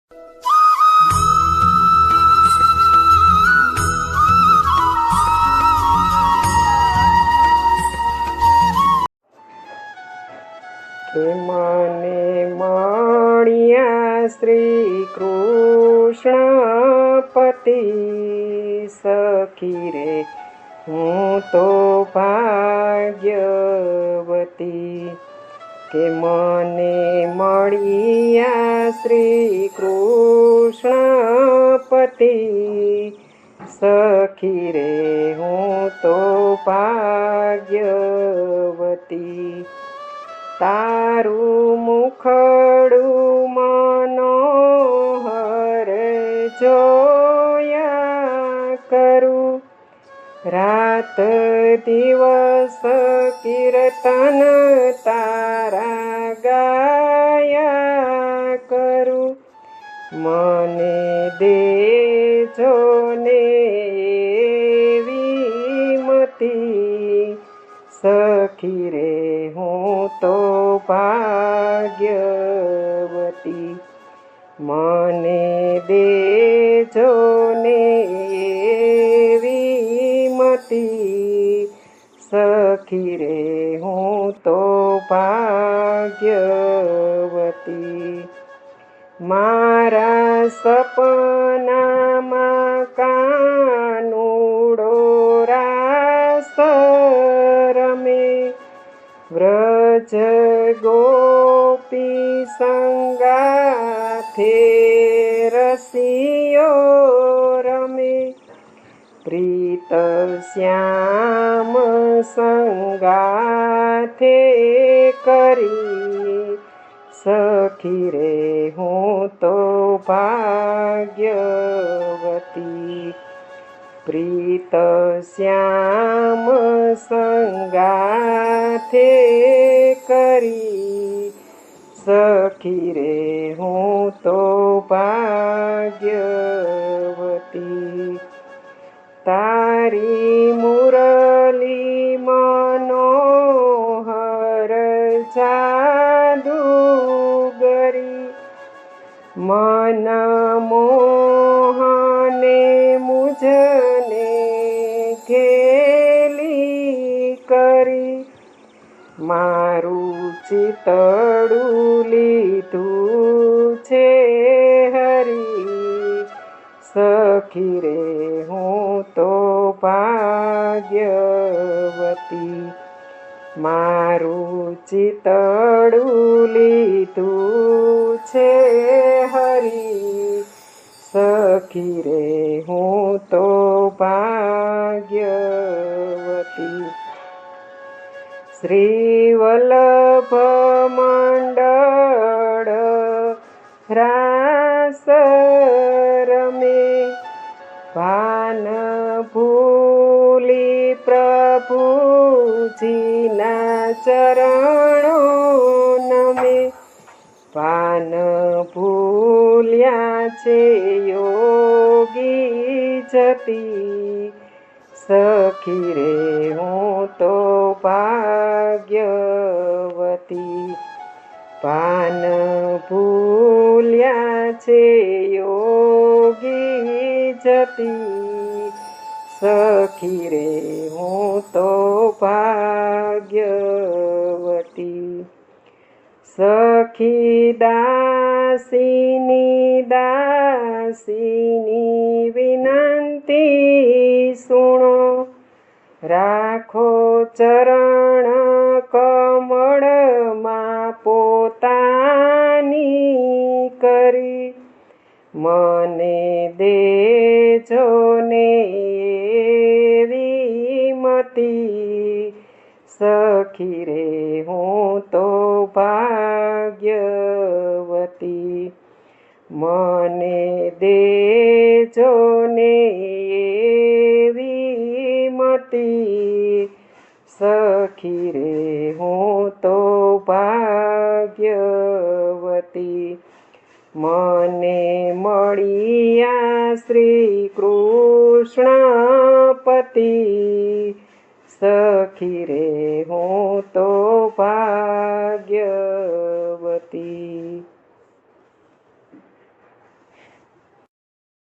કે મને મળ્યા શ્રી કૃષ્ણ પતિ સખી રે, હું તો ભાગ્યવતી. કે મને મળ્યા શ્રી કૃષ્ણ પતિ સખી રે, હું તો ભાગ્યવતી. તારું મુખડું મનોહર જોયા કરું, રાત દિવસ કીર્તન તારા ગાયા કરું. મને દેજો ને એવી મતી સખી રે, હું તો ભાગ્યવતી. મને દેજો ને એવી મતી સખી રે, હું તો ભાગ્યવતી. મારા સપનામાં કાનુડો રાસ રમે, વ્રજ ગોપી સંગાથે રસિયો રમે. પ્રીત શ્યામ સંગાથે કરી સખી રે, હું તો ભાગ્યવતી. પ્રીત શ્યામ સંગાથે કરી સખી રે, હું તો ભાગ્યવતી. તારી મુરલી મનોહર જાદુગરી, મન મોહને મુજને ઘેલી કરી. મારું ચિતડું લીધું છે હરી સખી રે, હું તો ભાગ્યવતી. મારું ચિતડું લીધું છે હરી સખી રે, હું તો ભાગ્યવતી. શ્રી વલ્લભ મંડળ રાસ રમે, ભાન ભૂલી પ્રભુજીના ચરણો નમે. ભાન ભૂલ્યા છે યોગી જતી સખી રે, હું તો ભાગ્યવતી. ભાન ભૂલ્યા છે યોગી જતી સખી રે, હું તો ભાગ્યવતી. સખી દાસીની વિનંતી સુણો, રાખો ચરણ કમળમાં પોતાની કરી. મને દેજો ને એવી મતી સખી રે, હું તો ભાગ્યવતી. મને દેજો ને એવી મતી સખી રે, હું તો ભાગ્યવતી. મને મળ્યા શ્રી કૃષ્ણ પતિ સખી રે, હું તો ભાગ્યવતી.